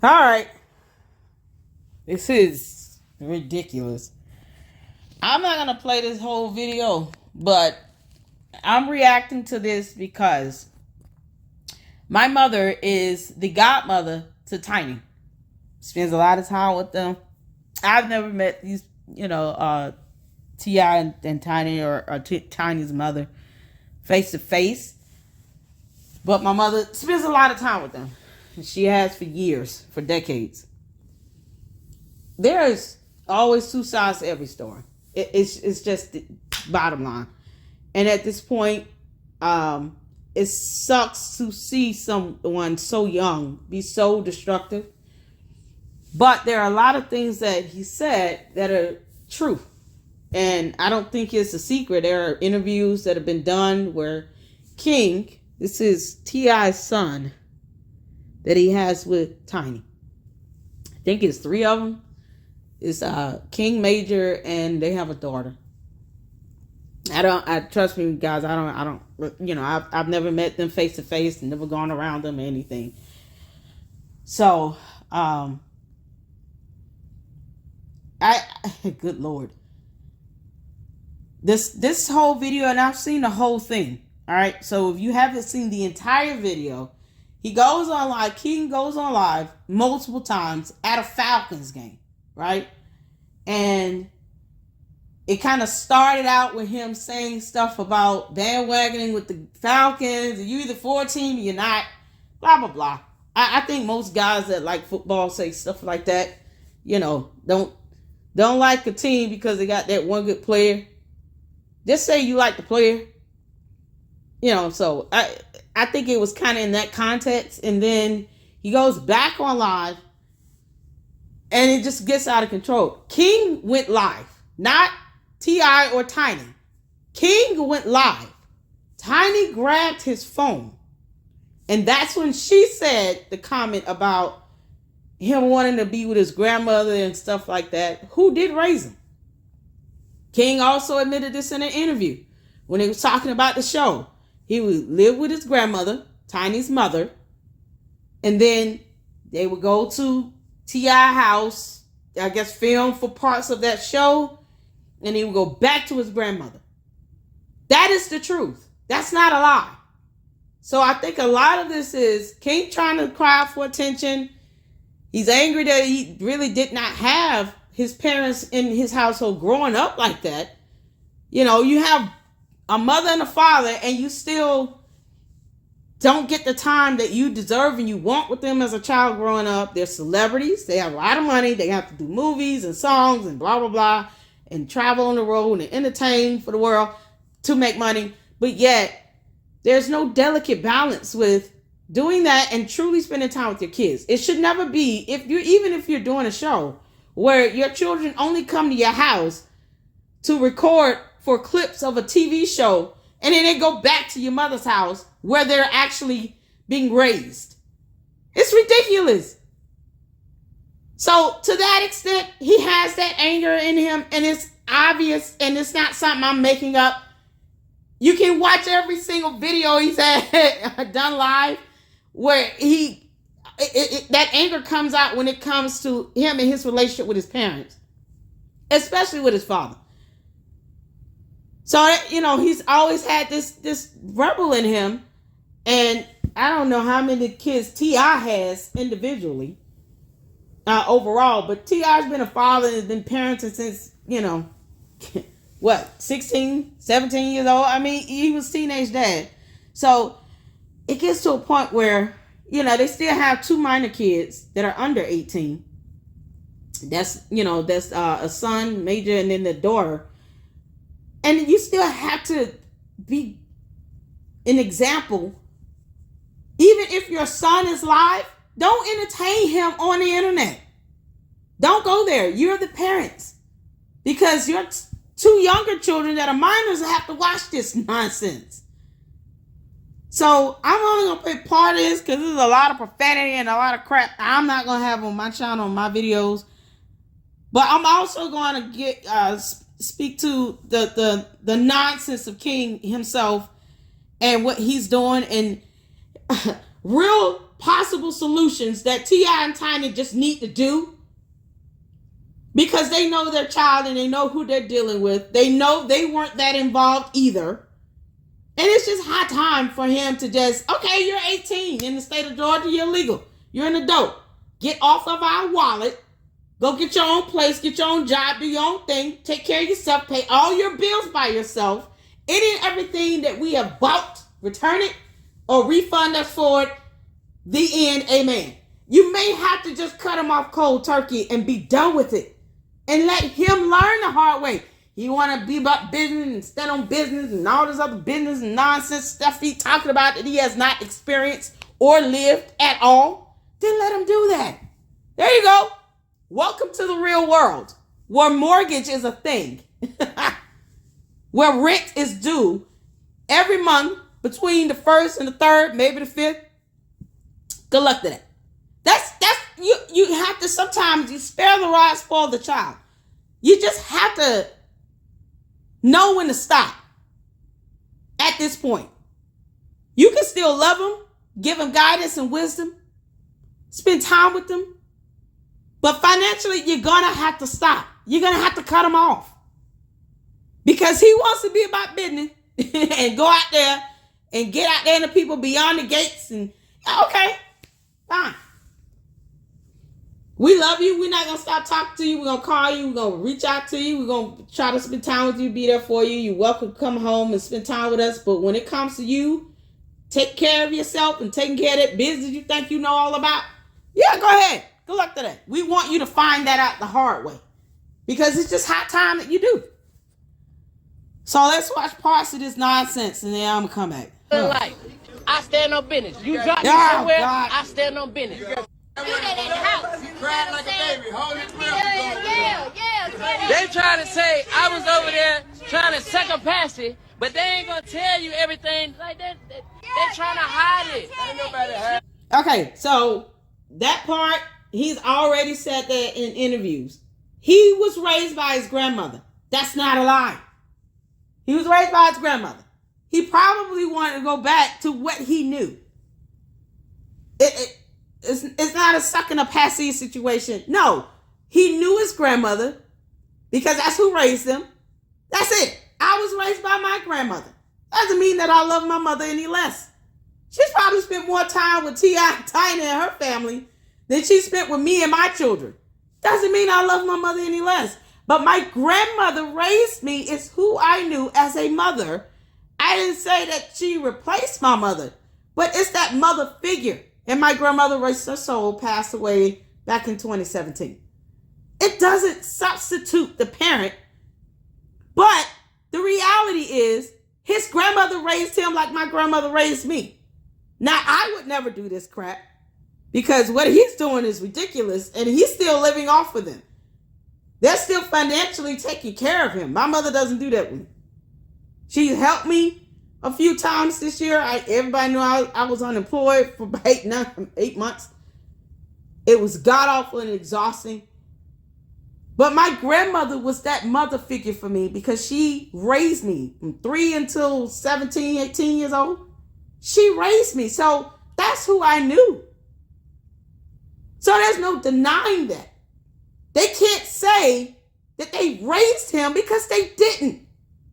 All right. This is ridiculous. I'm not going to play this whole video, but I'm reacting to this because my mother is the godmother to Tiny. Spends a lot of time with them. I've never met these, T.I. and Tiny or Tiny's mother face to face. But my mother spends a lot of time with them. She has for years, for decades. There's always two sides to every story. It's just the bottom line. And at this point, it sucks to see someone so young be so destructive. But there are a lot of things that he said that are true. And I don't think it's a secret. There are interviews that have been done where King, this is T.I.'s son, that he has with Tiny. I think it's 3 of them. It's King, Major, and they have a daughter. I trust me, guys. I've never met them face to face and never gone around them or anything. So, good Lord. This whole video, and I've seen the whole thing. All right. So if you haven't seen the entire video, he goes on live. King goes on live multiple times at a Falcons game, right? And it kind of started out with him saying stuff about bandwagoning with the Falcons. You either for a team or you're not. Blah blah blah. I think most guys that like football say stuff like that. Don't like a team because they got that one good player. Just say you like the player. So I think it was kind of in that context. And then he goes back on live and it just gets out of control. King went live, not T.I. or Tiny. King went live. Tiny grabbed his phone. And that's when she said the comment about him wanting to be with his grandmother and stuff like that. Who did raise him? King also admitted this in an interview when he was talking about the show. He would live with his grandmother, Tiny's mother, and then they would go to T.I. house, I guess film for parts of that show, and he would go back to his grandmother. That is the truth. That's not a lie. So I think a lot of this is King trying to cry for attention. He's angry that he really did not have his parents in his household growing up like that. You have a mother and a father, and you still don't get the time that you deserve and you want with them as a child growing up. They're celebrities. They have a lot of money. They have to do movies and songs and blah, blah, blah, and travel on the road and entertain for the world to make money. But yet, there's no delicate balance with doing that and truly spending time with your kids. It should never be, even if you're doing a show where your children only come to your house to record for clips of a TV show, and then they go back to your mother's house where they're actually being raised. It's ridiculous. So to that extent, he has that anger in him, and it's obvious, and it's not something I'm making up. You can watch every single video he's had done live where that anger comes out when it comes to him and his relationship with his parents, especially with his father. So, he's always had this rebel in him. And I don't know how many kids T.I. has individually, overall. But T.I.'s been a father and has been parenting since, 16, 17 years old? I mean, he was teenage dad. So it gets to a point where, they still have 2 minor kids that are under 18. That's a son, Major, and then the daughter. And you still have to be an example. Even if your son is live, don't entertain him on the internet. Don't go there. You're the parents. Because your 2 younger children that are minors have to watch this nonsense. So I'm only going to put part of this because there's a lot of profanity and a lot of crap I'm not going to have on my channel, on my videos. But I'm also going to speak to the nonsense of King himself and what he's doing, and real possible solutions that T.I. and Tiny just need to do, because they know their child and they know who they're dealing with. They know they weren't that involved either. And it's just high time for him to just, okay, you're 18 in the state of Georgia, you're legal. You're an adult. Get off of our wallet. Go get your own place, get your own job, do your own thing, take care of yourself, pay all your bills by yourself. Any and everything that we have bought, return it or refund us for it. The end, amen. You may have to just cut him off cold turkey and be done with it. And let him learn the hard way. You want to be about business and stand on business and all this other business and nonsense stuff he's talking about that he has not experienced or lived at all. Then let him do that. There you go. Welcome to the real world, where mortgage is a thing, where rent is due every month between the 1st and the 3rd, maybe the 5th. Good luck to that. That's you have to, sometimes you spare the rod, spoil the child. You just have to know when to stop at this point. You can still love them, give them guidance and wisdom, spend time with them. But financially, you're going to have to stop. You're going to have to cut him off. Because he wants to be about business and go out there and get out there and the people beyond the gates. And okay, fine. We love you. We're not going to stop talking to you. We're going to call you. We're going to reach out to you. We're going to try to spend time with you, be there for you. You're welcome to come home and spend time with us. But when it comes to you, take care of yourself and taking care of that business you think you know all about, yeah, go ahead. Good luck to that. We want you to find that out the hard way, because it's just high time that you do. So let's watch parts of this nonsense and then I'm going to come back. Like, I stand on business. You drop me somewhere, God. I stand on business. You crying like a baby. Hold it real. They trying to say I was over there trying to second pass it, but they ain't going to tell you everything like that. They trying to hide it. Ain't nobody hide. Okay, so that part, he's already said that in interviews. He was raised by his grandmother. That's not a lie. He was raised by his grandmother. He probably wanted to go back to what he knew. It's not a sucking a passy situation. No, he knew his grandmother because that's who raised him. That's it. I was raised by my grandmother. Doesn't mean that I love my mother any less. She's probably spent more time with T.I. Tiny and her family than she spent with me and my children. Doesn't mean I love my mother any less. But my grandmother raised me is who I knew as a mother. I didn't say that she replaced my mother, but it's that mother figure. And my grandmother, rest her soul, passed away back in 2017. It doesn't substitute the parent, but the reality is his grandmother raised him like my grandmother raised me. Now, I would never do this crap because what he's doing is ridiculous and he's still living off of them. They're still financially taking care of him. My mother doesn't do that with me. She helped me a few times this year. Everybody knew I was unemployed for 8 months. It was god-awful and exhausting. But my grandmother was that mother figure for me because she raised me from 3 until 17, 18 years old. She raised me. So that's who I knew. So there's no denying that. They can't say that they raised him because they didn't.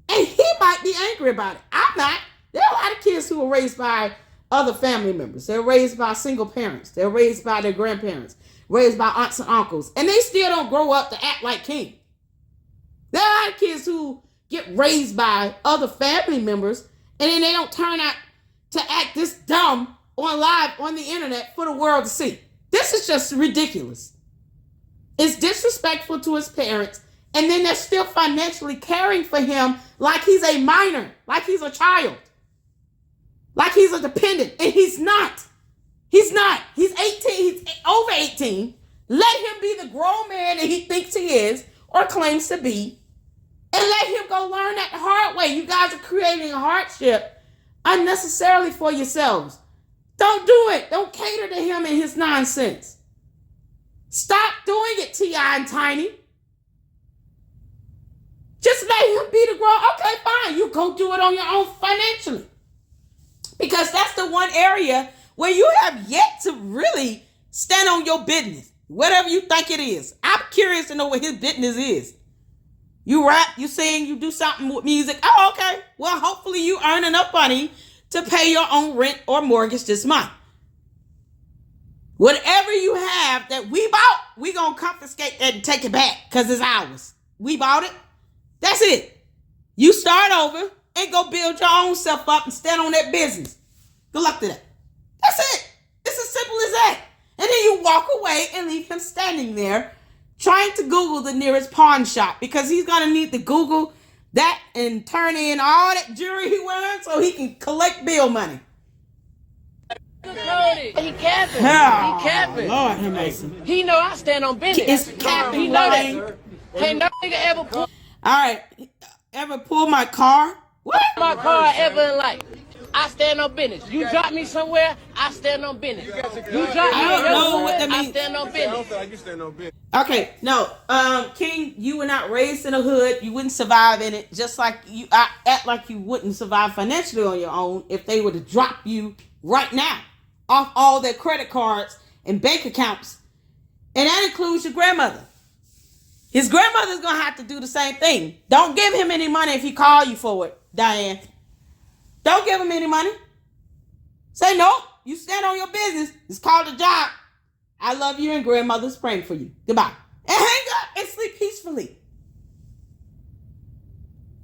And he might be angry about it. I'm not. There are a lot of kids who were raised by other family members. They're raised by single parents. They're raised by their grandparents. Raised by aunts and uncles. And they still don't grow up to act like king. There are a lot of kids who get raised by other family members and then they don't turn out to act this dumb on live on the internet for the world to see. This is just ridiculous. It's disrespectful to his parents, and then they're still financially caring for him like he's a minor, like he's a child, like he's a dependent, and he's not. He's not. He's 18. He's over 18. Let him be the grown man that he thinks he is or claims to be, and let him go learn that the hard way. You guys are creating a hardship unnecessarily for yourselves. Don't do it. Don't cater to him and his nonsense. Stop doing it, T.I. and Tiny. Just let him be the grown. Okay, fine. You go do it on your own financially. Because that's the one area where you have yet to really stand on your business, whatever you think it is. I'm curious to know what his business is. You rap, you sing, you do something with music. Oh, okay. Well, hopefully you earn enough money to pay your own rent or mortgage this month. Whatever you have that we bought, we gonna confiscate that and take it back because it's ours. We bought it. That's it. You start over and go build your own self up and stand on that business. Good luck to that. That's it. It's as simple as that. And then you walk away and leave him standing there trying to Google the nearest pawn shop because he's going to need to Google that and turn in all that jewelry he wearing so he can collect bill money. He capping. Oh, He capping. Lord have mercy. He know I stand on business. It's capping, He know Ryan. that. Can't no nigga ever pull All right. Ever pull my car? What? my car ever in life. I stand on business. You drop me somewhere, I stand on business. You drop me I don't know what that I means. stand on business. Okay, no, King, you were not raised in a hood. You wouldn't survive in it. Just like you act like you wouldn't survive financially on your own if they were to drop you right now off all their credit cards and bank accounts. And that includes your grandmother. His grandmother's going to have to do the same thing. Don't give him any money if he call you for it, Diane. Don't give him any money. Say, nope, you stand on your business. It's called a job. I love you and grandmother's praying for you. Goodbye. And hang up and sleep peacefully.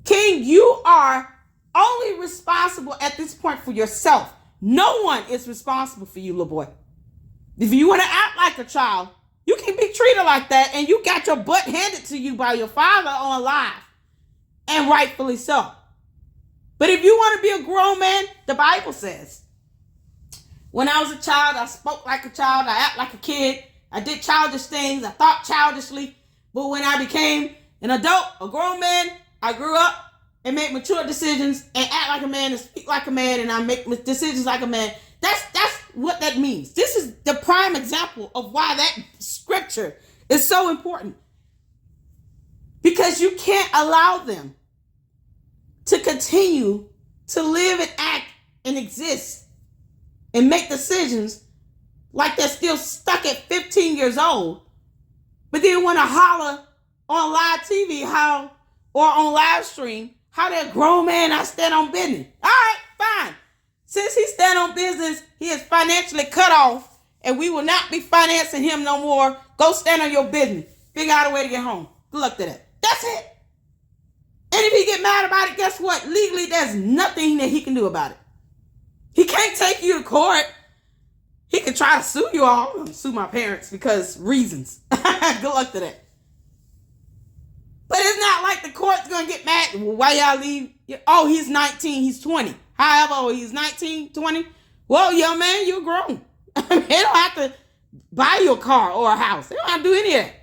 King, you are only responsible at this point for yourself. No one is responsible for you, little boy. If you want to act like a child, you can be treated like that, and you got your butt handed to you by your father on live. And rightfully so. But if you want to be a grown man, the Bible says, when I was a child, I spoke like a child, I acted like a kid, I did childish things, I thought childishly. But when I became an adult, a grown man, I grew up and made mature decisions and act like a man and speak like a man, and I make decisions like a man. That's what that means. This is the prime example of why that scripture is so important. Because you can't allow them to continue to live and act and exist and make decisions like they're still stuck at 15 years old, but then want to holler on live TV or on live stream how that grown man I stand on business. All right, fine. Since he stand on business, he is financially cut off, and we will not be financing him no more. Go stand on your business. Figure out a way to get home. Good luck to that. That's it. And if he get mad about it, guess what? Legally, there's nothing that he can do about it. He can't take you to court. He can try to sue you all. I'm going to sue my parents because reasons. Good luck to that. But it's not like the court's going to get mad. Well, why y'all leave? Oh, he's 19. He's 20. However, he's 19, 20. Well, young man, you're grown. They don't have to buy you a car or a house. They don't have to do any of that.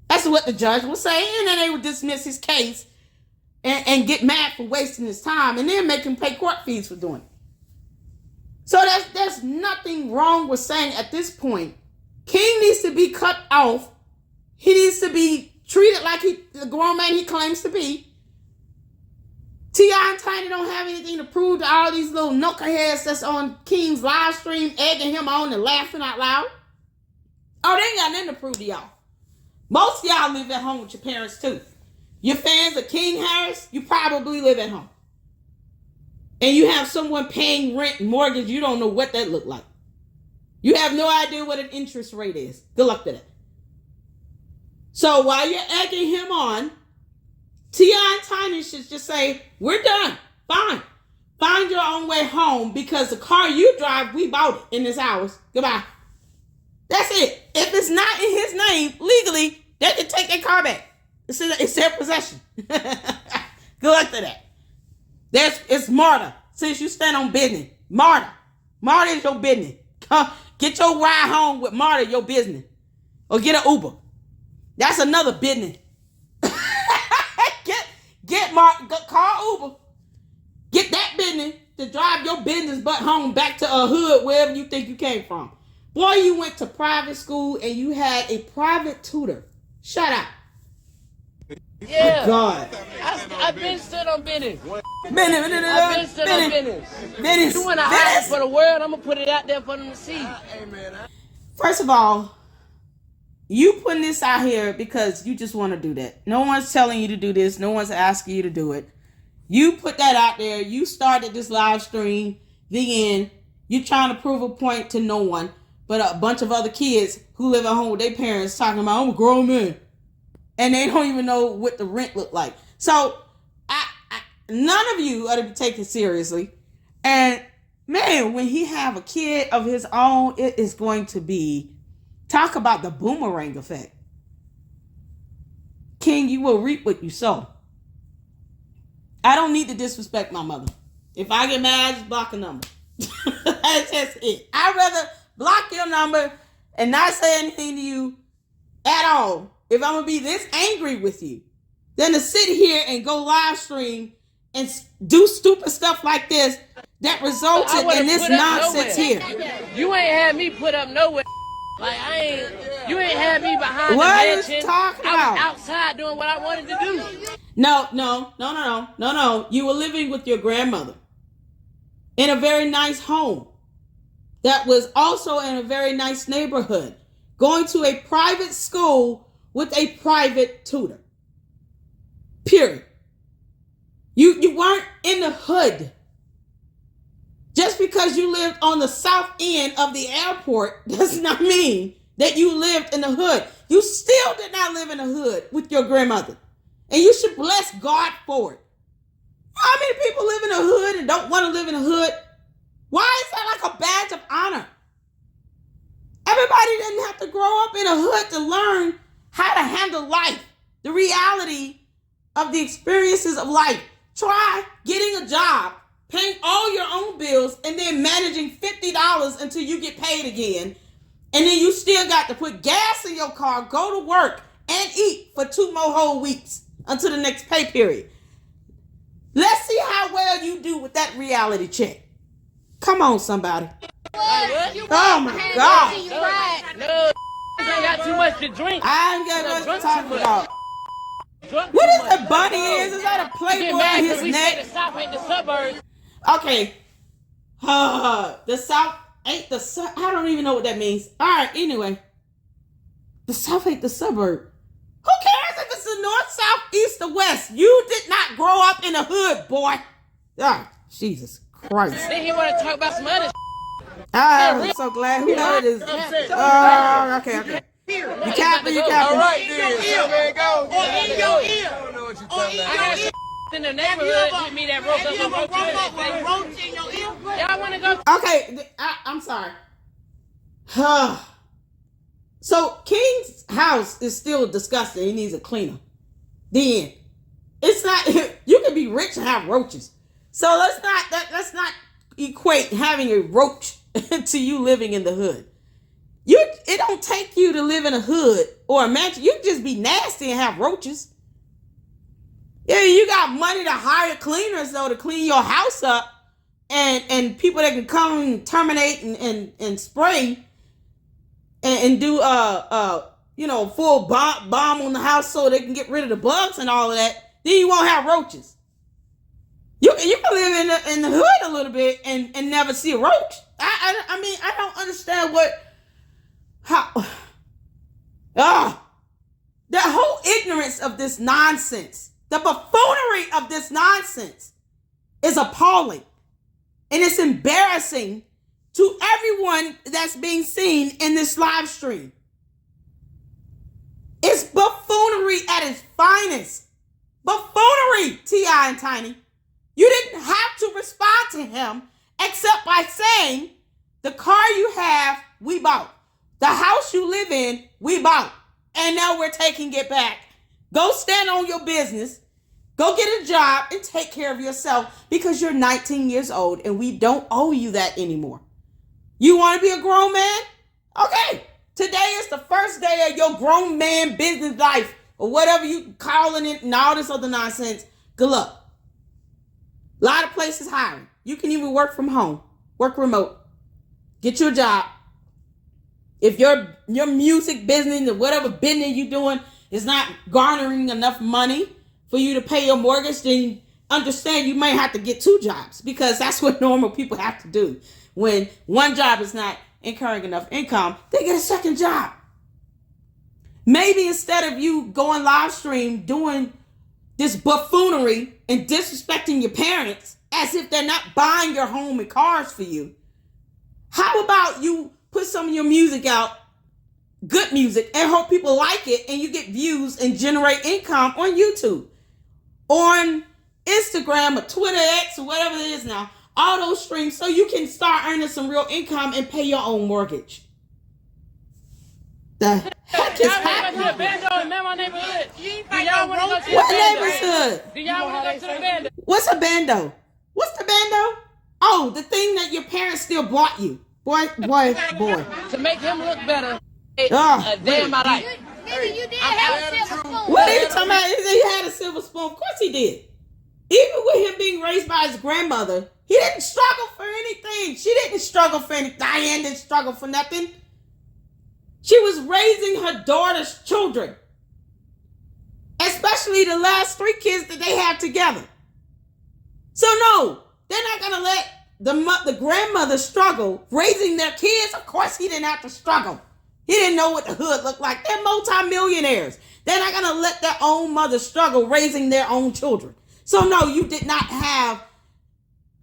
That's what the judge was saying. And then they would dismiss his case and get mad for wasting his time and then make him pay court fees for doing it. So there's nothing wrong with saying at this point, King needs to be cut off. He needs to be treated like the grown man he claims to be. T.I. and Tiny don't have anything to prove to all these little knuckleheads that's on King's live stream, egging him on and laughing out loud. Oh, they ain't got nothing to prove to y'all. Most of y'all live at home with your parents too. You're fans of King Harris, you probably live at home. And you have someone paying rent and mortgage, you don't know what that look like. You have no idea what an interest rate is. Good luck to that. So while you're egging him on, T.I. and Tiny should just say, we're done. Fine. Find your own way home because the car you drive, we bought it in this hours. Goodbye. That's it. If it's not in his name, legally, they can take their car back. It's their possession. Good luck to that. It's Marta. Since you stand on business. Marta is your business. Get your ride home with Marta, your business. Or get an Uber. That's another business. Get Marta, call Uber. Get that business to drive your business butt home back to a hood, wherever you think you came from. Boy, you went to private school and you had a private tutor. Shut up. Yeah. God. I've been stood on business. I've Been been stood on business. Venice. You want to hide it for the world? I'm going to put it out there for them to see. First of all, you putting this out here because you just want to do that. No one's telling you to do this. No one's asking you to do it. You put that out there. You started this live stream. The end. You're trying to prove a point to no one but a bunch of other kids who live at home with their parents talking about, I'm a grown man. And they don't even know what the rent look like. So, none of you ought to be taken seriously. And, man, when he have a kid of his own, it is going to be, talk about the boomerang effect. King, you will reap what you sow. I don't need to disrespect my mother. If I get mad, I just block a number. That's just it. I'd rather block your number and not say anything to you at all if I'm going to be this angry with you than to sit here and go live stream and do stupid stuff like this that resulted in this nonsense here. You ain't had me put up nowhere. Like, you ain't had me behind what the mansion. What talking I about? was outside doing what I wanted to do. No. You were living with your grandmother in a very nice home that was also in a very nice neighborhood, going to a private school with a private tutor. Period. You weren't in the hood. Just because you lived on the south end of the airport does not mean that you lived in the hood. You still did not live in the hood with your grandmother. And you should bless God for it. How many people live in the hood and don't want to live in the hood? Why is that like a badge of honor? Everybody didn't have to grow up in a hood to learn how to handle life, the reality of the experiences of life. Try getting a job, paying all your own bills, and then managing $50 until you get paid again. And then you still got to put gas in your car, go to work, and eat for 2 more whole weeks until the next pay period. Let's see how well you do with that reality check. Come on, somebody. Oh, my God. No, I got too much to drink. I ain't got much to talk about. What is that bunny is? Is that a Playboy on his neck? The South ain't the suburbs. Okay. The South ain't the suburb. I don't even know what that means. All right, anyway. The South ain't the suburb. Who cares if it's the north, south, east, or west? You did not grow up in the hood, boy. Ah, Jesus Christ. Then he want to talk about some other I'm so glad who know it is. Okay. You capping. All right, then. There go. In your ear. I don't know what you're talking about. I got in the neighborhood with me that broke up With roach in your ear? Y'all want to go? Okay, I'm sorry. So King's house is still disgusting. He needs a cleaner. Then it's not. You can be rich and have roaches. So let's not equate having a roach to you living in the hood. It don't take you to live in a hood or a mansion. You can just be nasty and have roaches. Yeah, you got money to hire cleaners though to clean your house up, and people that can come and terminate and spray and do full bomb on the house so they can get rid of the bugs and all of that. Then you won't have roaches. You can live in the hood a little bit and never see a roach. I mean I don't understand the whole ignorance of this nonsense, the buffoonery of this nonsense is appalling. And it's embarrassing to everyone that's being seen in this live stream. It's buffoonery at its finest. Buffoonery, T.I. and Tiny. You didn't have to respond to him except by saying, the car you have, we bought. The house you live in, we bought. And now we're taking it back. Go stand on your business. Go get a job and take care of yourself because you're 19 years old and we don't owe you that anymore. You want to be a grown man? Okay. Today is the first day of your grown man business life or whatever you calling it and all this other nonsense. Good luck. A lot of places hiring. You can even work from home. Work remote. Get you a job. If your music business or whatever business you're doing is not garnering enough money for you to pay your mortgage, then understand you may have to get 2 jobs, because that's what normal people have to do. When one job is not incurring enough income, they get a second job. Maybe instead of you going live stream doing this buffoonery and disrespecting your parents as if they're not buying your home and cars for you, how about you put some of your music out, good music, and hope people like it and you get views and generate income on YouTube, on Instagram or Twitter X or whatever it is now, all those streams, so you can start earning some real income and pay your own mortgage. The heck is happening? My neighborhood. What neighborhood? Do y'all want to go to the bando? What's a bando? What's the bando? Oh, the thing that your parents still bought you. Boy. To make him look better. Oh, A day in my life. Nigga, you did have a silver spoon. what are you talking about? He had a silver spoon. Of course he did. Even with him being raised by his grandmother, he didn't struggle for anything. She didn't struggle for anything. Diane didn't struggle for nothing. She was raising her daughter's children, especially the last 3 kids that they have together. So no, they're not going to let the grandmother struggle raising their kids. Of course he didn't have to struggle. He didn't know what the hood looked like. They're multimillionaires. They're not going to let their own mother struggle raising their own children. So no, you did not have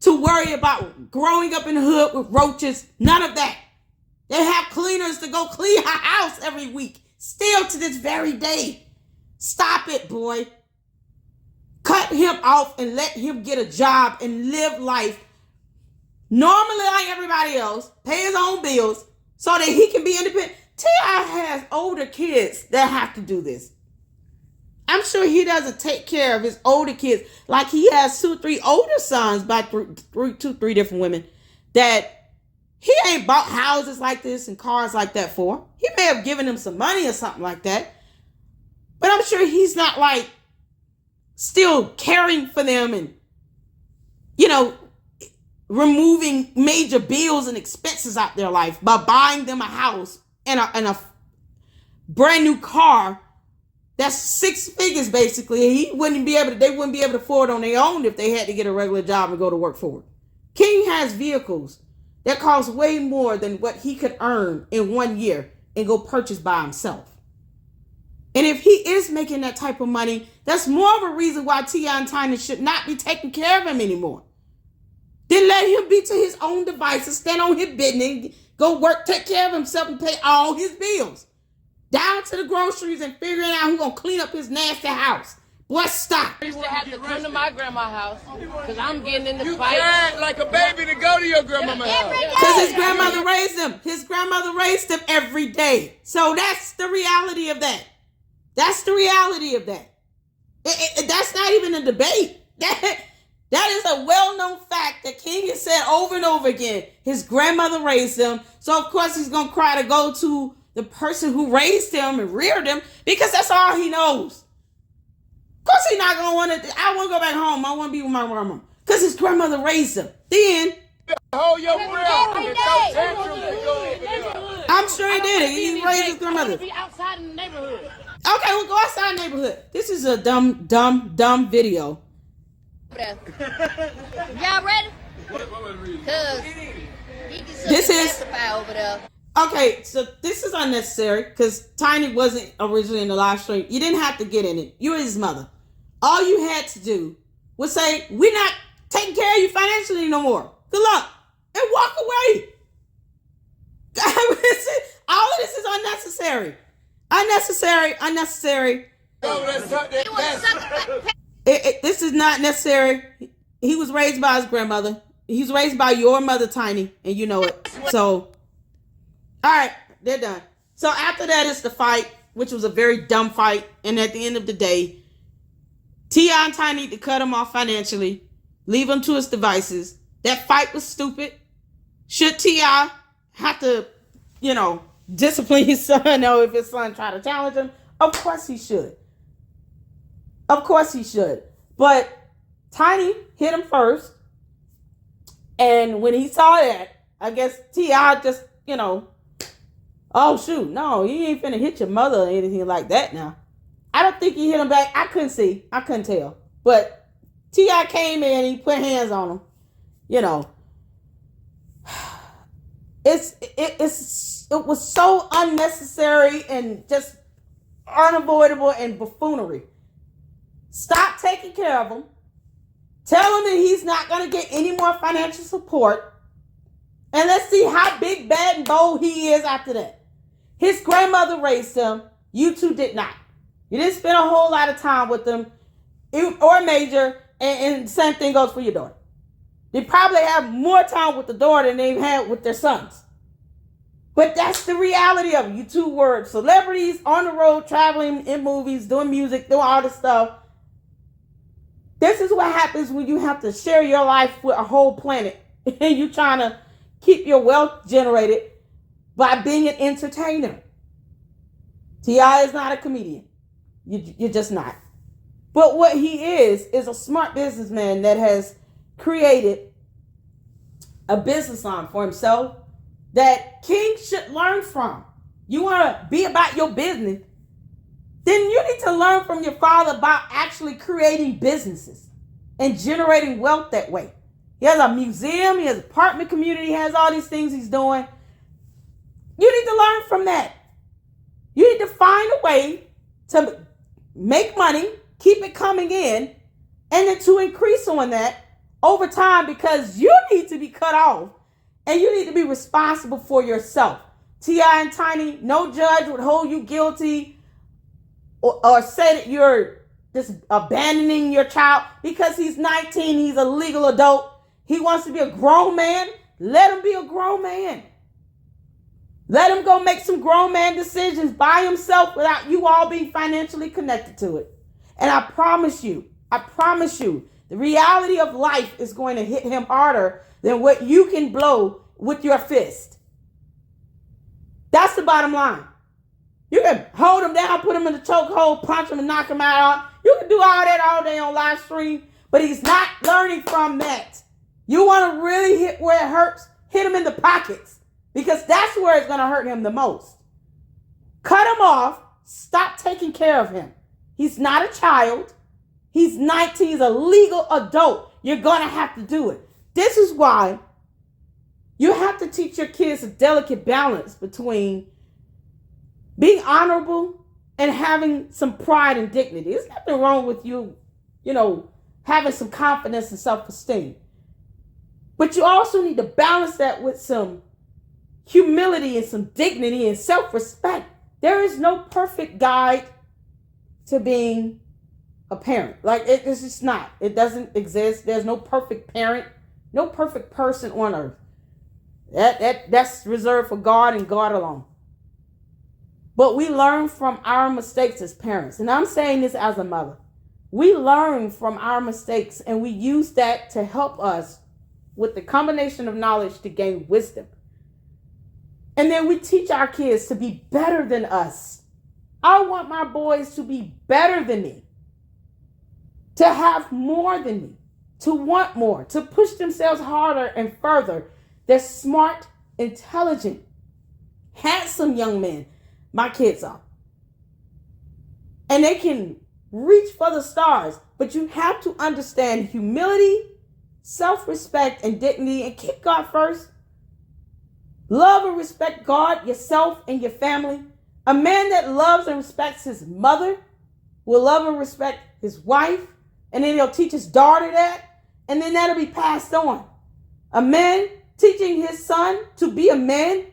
to worry about growing up in the hood with roaches. None of that. They have cleaners to go clean her house every week. Still to this very day. Stop it, boy. Cut him off and let him get a job and live life normally like everybody else. Pay his own bills so that he can be independent. T.I. has older kids that have to do this. I'm sure he doesn't take care of his older kids like he has 2 or 3 older sons by 2 or 3 different women that he ain't bought houses like this and cars like that for. He may have given them some money or something like that. But I'm sure he's not like still caring for them and, removing major bills and expenses out their life by buying them a house and a brand new car. That's 6 figures basically. They wouldn't be able to afford on their own if they had to get a regular job and go to work for it. King has vehicles that cost way more than what he could earn in 1 year and go purchase by himself. And if he is making that type of money, that's more of a reason why T.I. and Tiny should not be taking care of him anymore. Then let him be to his own devices, stand on his business, go work, take care of himself and pay all his bills. Down to the groceries and figuring out who's going to clean up his nasty house. Boy, stop. I used to have to come to my grandma's house because I'm getting in the You fight. cried like a baby to go to your grandmama's house. Because his grandmother raised him. His grandmother raised him every day. So that's the reality of that. That's the reality of that. That's not even a debate. That is a well-known fact that King has said over and over again. His grandmother raised him. So, of course, he's going to cry to go to the person who raised him and reared him because that's all he knows. Of course, he's not going to want to. I want to go back home. I want to be with my grandma because his grandmother raised him. Then, Hold your breath. It's no tantrum to go over there. I'm sure he did it. He raised his grandmother. I want to be outside in the neighborhood. Okay, we'll go outside the neighborhood. This is a dumb video. Y'all ready? Cause he can This is- testify over there. Okay, so this is unnecessary because Tiny wasn't originally in the live stream. You didn't have to get in it. You were his mother. All you had to do was say, we're not taking care of you financially no more. Good luck. And walk away. All of this is unnecessary. Unnecessary. Over there, suck that He was This sucking is not necessary. He was raised by his grandmother. He's raised by your mother, Tiny, and you know it. So, all right, they're done. So after that, it's the fight, which was a very dumb fight. And at the end of the day, T.I. and Tiny need to cut him off financially, leave him to his devices. That fight was stupid. Should T.I. have to, discipline his son, or if his son try to challenge him? Of course he should. Of course he should. But Tiny hit him first. And when he saw that, I guess T.I. just, oh, shoot. No, you ain't finna hit your mother or anything like that now. I don't think he hit him back. I couldn't see. I couldn't tell. But T.I. came in and he put hands on him. You know. It was so unnecessary and just unavoidable and buffoonery. Stop taking care of him. Tell him that he's not going to get any more financial support. And let's see how big, bad, and bold he is after that. His grandmother raised him. You two did not. You didn't spend a whole lot of time with them or Major. And the same thing goes for your daughter. They probably have more time with the daughter than they've had with their sons. But that's the reality of it. You two were celebrities on the road, traveling in movies, doing music, doing all this stuff. This is what happens when you have to share your life with a whole planet and you're trying to keep your wealth generated by being an entertainer. T.I. is not a comedian. You're just not. But what he is a smart businessman that has created a business line for himself that King should learn from. You want to be about your business, then you need to learn from your father about actually creating businesses and generating wealth that way. He has a museum, he has an apartment community, he has all these things he's doing. You need to learn from that. You need to find a way to make money, keep it coming in, and then to increase on that over time, because you need to be cut off and you need to be responsible for yourself. T.I. and Tiny, no judge would hold you guilty or say that you're just abandoning your child because he's 19, he's a legal adult. He wants to be a grown man. Let him be a grown man. Let him go make some grown man decisions by himself without you all being financially connected to it. And I promise you, the reality of life is going to hit him harder than what you can blow with your fist. That's the bottom line. You can hold him down, put him in the chokehold, punch him and knock him out. You can do all that all day on live stream, but he's not learning from that. You want to really hit where it hurts? Hit him in the pockets, because that's where it's going to hurt him the most. Cut him off. Stop taking care of him. He's not a child. He's 19. He's a legal adult. You're going to have to do it. This is why you have to teach your kids a delicate balance between being honorable and having some pride and dignity. There's nothing wrong with you, having some confidence and self-esteem. But you also need to balance that with some humility and some dignity and self-respect. There is no perfect guide to being a parent. It's just not. It doesn't exist. There's no perfect parent, no perfect person on earth. That's reserved for God and God alone. But we learn from our mistakes as parents. And I'm saying this as a mother. We learn from our mistakes and we use that to help us with the combination of knowledge to gain wisdom. And then we teach our kids to be better than us. I want my boys to be better than me, to have more than me, to want more, to push themselves harder and further. They're smart, intelligent, handsome young men. My kids are. And they can reach for the stars. But you have to understand humility, self-respect, and dignity, and keep God first. Love and respect God, yourself, and your family. A man that loves and respects his mother will love and respect his wife, and then he'll teach his daughter that, and then that'll be passed on. A man teaching his son to be a man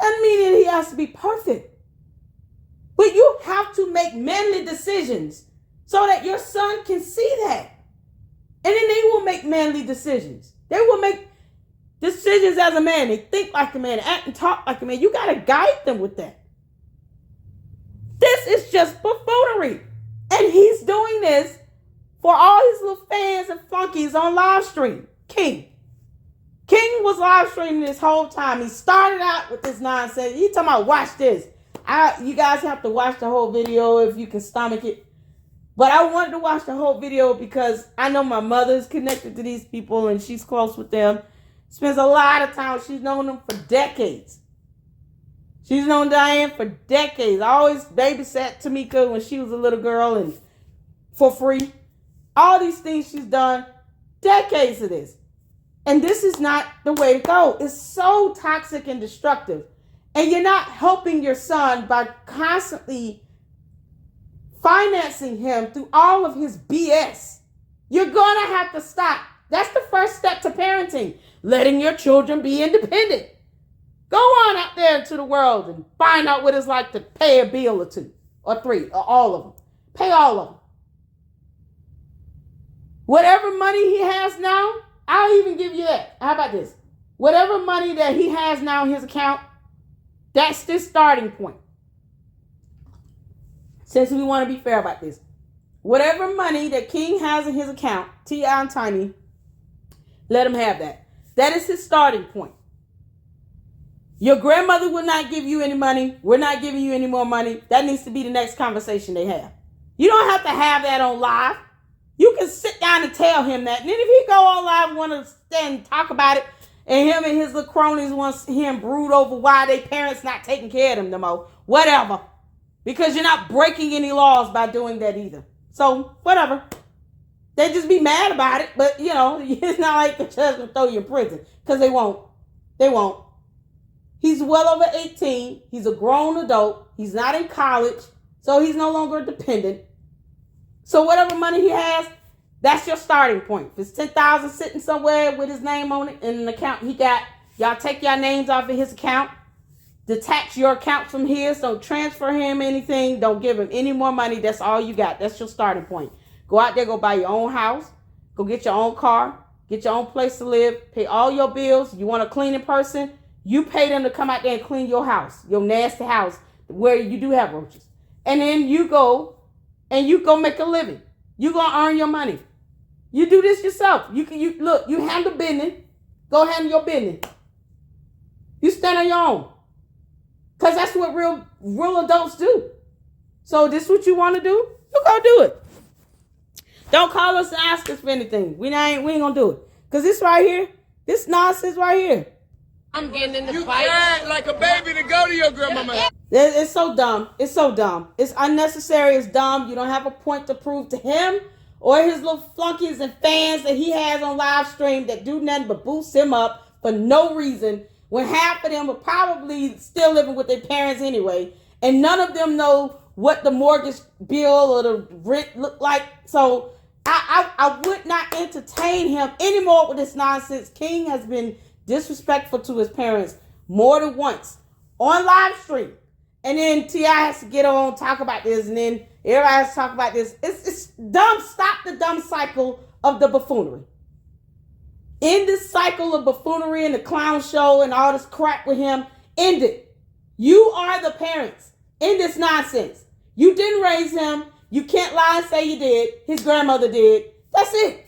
doesn't mean that he has to be perfect. But you have to make manly decisions so that your son can see that. And then they will make manly decisions. They will make decisions as a man. They think like a man, act and talk like a man. You got to guide them with that. This is just buffoonery. And he's doing this for all his little fans and flunkies on live stream. King was live streaming this whole time. He started out with this nonsense. He talking about, watch this. You guys have to watch the whole video if you can stomach it. But I wanted to watch the whole video because I know my mother's connected to these people and she's close with them. Spends a lot of time. She's known them for decades. She's known Diane for decades. I always babysat Tamika when she was a little girl and for free. All these things she's done, decades of this. And this is not the way to go. It's so toxic and destructive. And you're not helping your son by constantly financing him through all of his BS. You're going to have to stop. That's the first step to parenting. Letting your children be independent. Go on out there into the world and find out what it's like to pay a bill or 2 or 3 or all of them. Pay all of them. Whatever money he has now, I'll even give you that. How about this? Whatever money that he has now in his account, that's the starting point. Since we want to be fair about this. Whatever money that King has in his account, T.I. and Tiny, let him have that. That is his starting point. Your grandmother will not give you any money. We're not giving you any more money. That needs to be the next conversation they have. You don't have to have that on live. You can sit down and tell him that. And then if he go on live and want to stand and talk about it, and him and his little cronies want him brood over why their parents not taking care of them no more, whatever. Because you're not breaking any laws by doing that either. So, whatever. They just be mad about it. But, you know, it's not like the judge will throw you in prison. Because they won't. They won't. He's well over 18. He's a grown adult. He's not in college. So he's no longer dependent. So whatever money he has, that's your starting point. If it's $10,000 sitting somewhere with his name on it in an account he got, y'all take your names off of his account. Detach your account from his. Don't transfer him anything. Don't give him any more money. That's all you got. That's your starting point. Go out there, go buy your own house. Go get your own car. Get your own place to live. Pay all your bills. You want a cleaning person? You pay them to come out there and clean your house, your nasty house where you do have roaches. And then you go make a living. You gonna earn your money. You do this yourself. You handle business. Go handle your business. You stand on your own. Because that's what real adults do. So this is what you want to do? You go do it. Don't call us and ask us for anything. We ain't gonna do it. Because this right here, this nonsense right here. I'm getting in the You fight. cried like a baby to go to your grandmama. It's so dumb. It's so dumb. It's unnecessary. It's dumb. You don't have a point to prove to him or his little flunkies and fans that he has on live stream that do nothing but boost him up for no reason when half of them are probably still living with their parents anyway. And none of them know what the mortgage bill or the rent look like. So I would not entertain him anymore with this nonsense. King has been disrespectful to his parents more than once on live stream. And then T.I. has to get on, talk about this, and then everybody has to talk about this. It's dumb. Stop the dumb cycle of the buffoonery. In this cycle of buffoonery and the clown show and all this crap with him, end it. You are the parents in this nonsense. You didn't raise him. You can't lie and say you did. His grandmother did. That's it.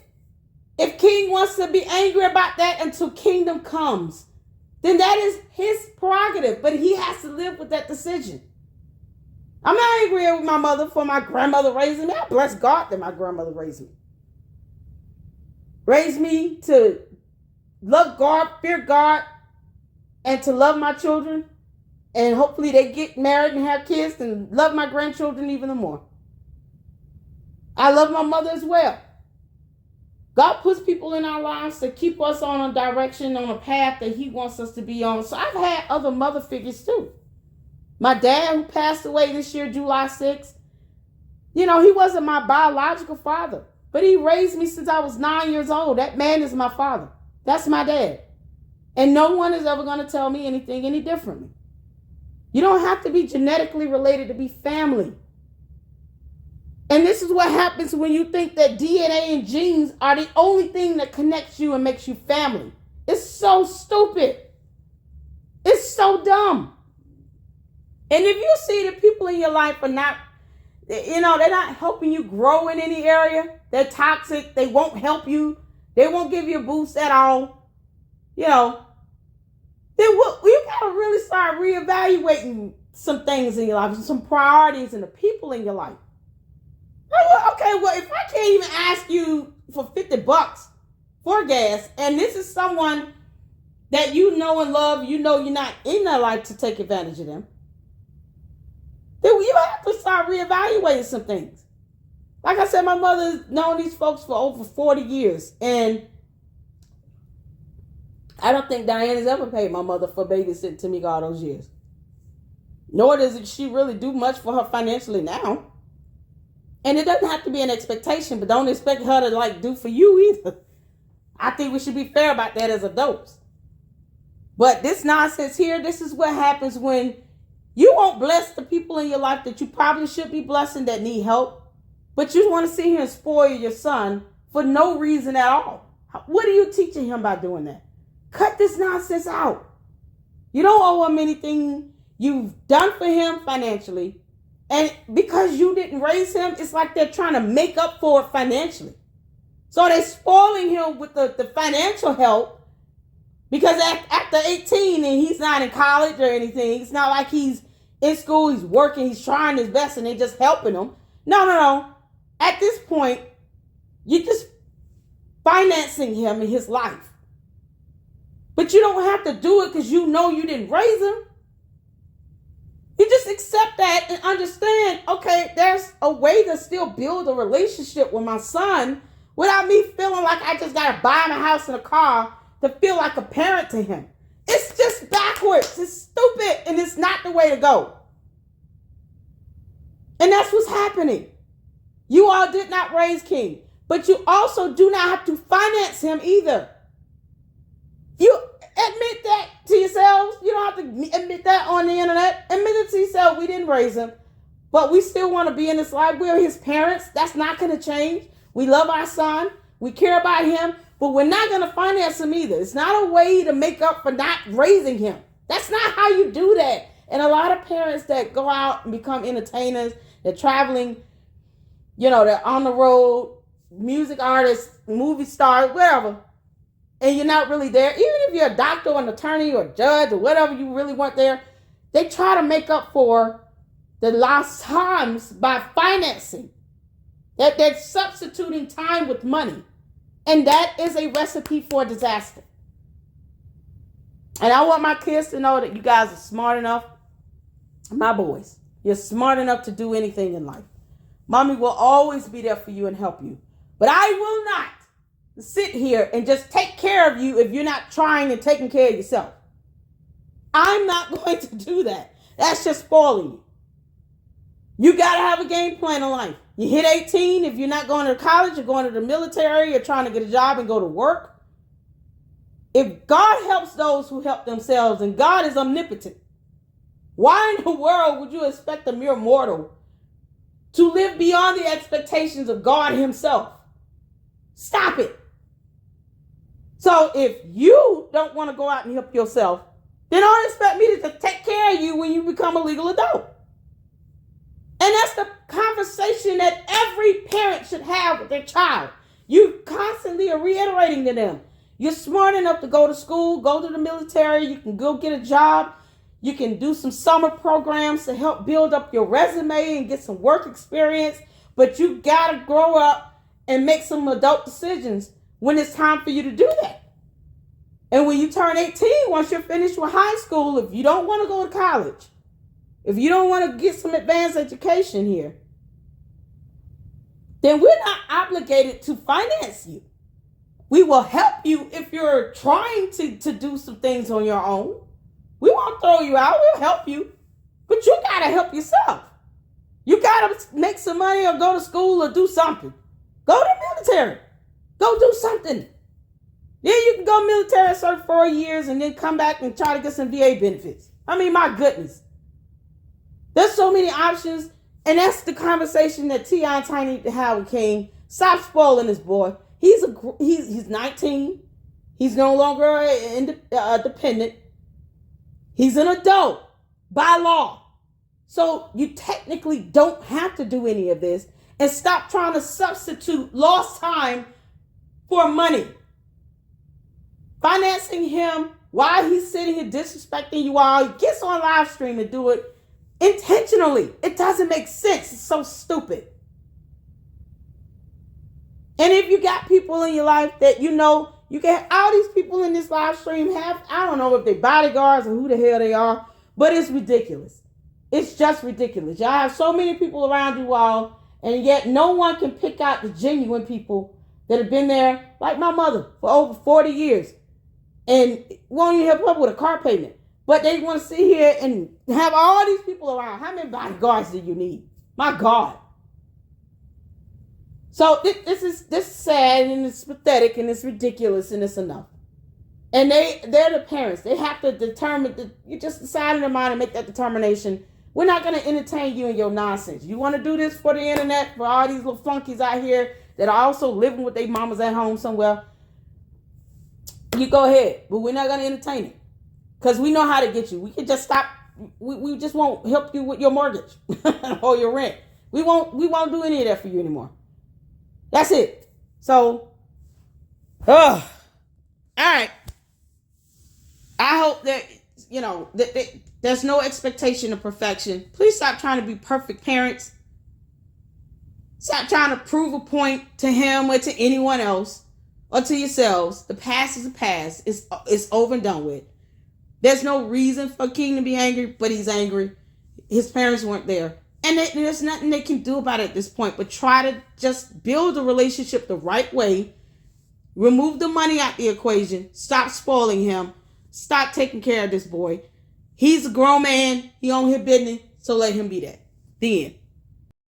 If King wants to be angry about that until kingdom comes, then that is his prerogative. But he has to live with that decision. I'm not angry with my mother for my grandmother raising me. I bless God that my grandmother raised me. Raised me to love God, fear God, and to love my children. And hopefully they get married and have kids and love my grandchildren even more. I love my mother as well. God puts people in our lives to keep us on a direction, on a path that he wants us to be on. So I've had other mother figures too. My dad, who passed away this year, July 6th, he wasn't my biological father, but he raised me since I was 9 years old. That man is my father. That's my dad. And no one is ever going to tell me anything any differently. You don't have to be genetically related to be family. And this is what happens when you think that DNA and genes are the only thing that connects you and makes you family. It's so stupid. It's so dumb. And if you see the people in your life are not, they're not helping you grow in any area, they're toxic, they won't help you, they won't give you a boost at all, then you got to really start reevaluating some things in your life, some priorities and the people in your life. Okay, well, if I can't even ask you for $50 for gas, and this is someone that you know and love, you know you're not in their life to take advantage of them, then you have to start reevaluating some things. Like I said, my mother's known these folks for over 40 years, and I don't think Diane has ever paid my mother for babysitting to me all those years. Nor does she really do much for her financially now. And it doesn't have to be an expectation, but don't expect her to like do for you either. I think we should be fair about that as adults. But this nonsense here, this is what happens when you won't bless the people in your life that you probably should be blessing that need help, but you want to sit here and spoil your son for no reason at all. What are you teaching him by doing that? Cut this nonsense out. You don't owe him anything. You've done for him financially. And because you didn't raise him, it's like they're trying to make up for it financially. So they're spoiling him with the financial help, because after 18 and he's not in college or anything, it's not like he's in school, he's working, he's trying his best and they're just helping him. No. At this point, you're just financing him in his life. But you don't have to do it because you know you didn't raise him. You just accept that and understand, okay, there's a way to still build a relationship with my son without me feeling like I just got to buy him a house and a car to feel like a parent to him. It's just backwards. It's stupid, and it's not the way to go. And that's what's happening. You all did not raise King, but you also do not have to finance him either. You admit that to yourselves. You don't have to admit that on the internet. Admit it to yourself. We didn't raise him, but we still want to be in this life. We're his parents. That's not going to change. We love our son. We care about him, but we're not going to finance him either. It's not a way to make up for not raising him. That's not how you do that. And a lot of parents that go out and become entertainers, they're traveling, they're on the road, music artists, movie stars, whatever, and you're not really there. Even if you're a doctor or an attorney or a judge or whatever you really want there, they try to make up for the lost times by financing. That they're substituting time with money. And that is a recipe for disaster. And I want my kids to know that you guys are smart enough. My boys, you're smart enough to do anything in life. Mommy will always be there for you and help you. But I will not sit here and just take care of you if you're not trying and taking care of yourself. I'm not going to do that. That's just spoiling you. You got to have a game plan in life. You hit 18, if you're not going to college, you're going to the military, you're trying to get a job and go to work. If God helps those who help themselves, and God is omnipotent, why in the world would you expect a mere mortal to live beyond the expectations of God himself? Stop it. So if you don't want to go out and help yourself, then don't expect me to take care of you when you become a legal adult. And that's the conversation that every parent should have with their child. You constantly are reiterating to them, you're smart enough to go to school, go to the military, you can go get a job, you can do some summer programs to help build up your resume and get some work experience, but you got to grow up and make some adult decisions when it's time for you to do that. And when you turn 18, once you're finished with high school, if you don't want to go to college, if you don't want to get some advanced education here, then we're not obligated to finance you. We will help you if you're trying to do some things on your own. We won't throw you out. We'll help you. But you got to help yourself. You got to make some money or go to school or do something. Go to the military. Go do something. Then you can go military, serve 4 years, and then come back and try to get some VA benefits. I mean, my goodness. There's so many options, and that's the conversation that T.I. and Tiny need to have with King. Stop spoiling this boy. He's 19. He's no longer dependent. He's an adult by law. So you technically don't have to do any of this, and stop trying to substitute lost time for money. Financing him while he's sitting here disrespecting you all. He gets on live stream and do it intentionally. It doesn't make sense. It's so stupid. And if you got people in your life that you know You can have all these people in this live stream have, I don't know if they're bodyguards or who the hell they are, but it's ridiculous. It's just ridiculous. Y'all have so many people around you all, and yet no one can pick out the genuine people that have been there, like my mother, for over 40 years. And won't even help up with a car payment. But they want to sit here and have all these people around. How many bodyguards do you need? My God. So this is sad, and it's pathetic, and it's ridiculous, and it's enough. And they're the parents. They have to determine. You just decide in their mind and make that determination. We're not going to entertain you and your nonsense. You want to do this for the internet, for all these little flunkies out here that are also living with their mamas at home somewhere. You go ahead, but we're not going to entertain it. Because we know how to get you. We can just stop. We just won't help you with your mortgage or your rent. We won't do any of that for you anymore. That's it. So, all right. I hope that, that there's no expectation of perfection. Please stop trying to be perfect parents. Stop trying to prove a point to him or to anyone else or to yourselves. The past is the past. It's over and done with. There's no reason for King to be angry, but he's angry. His parents weren't there. And there's nothing they can do about it at this point, but try to just build a relationship the right way. Remove the money out the equation. Stop spoiling him. Stop taking care of this boy. He's a grown man. He on his business, so let him be that. The end.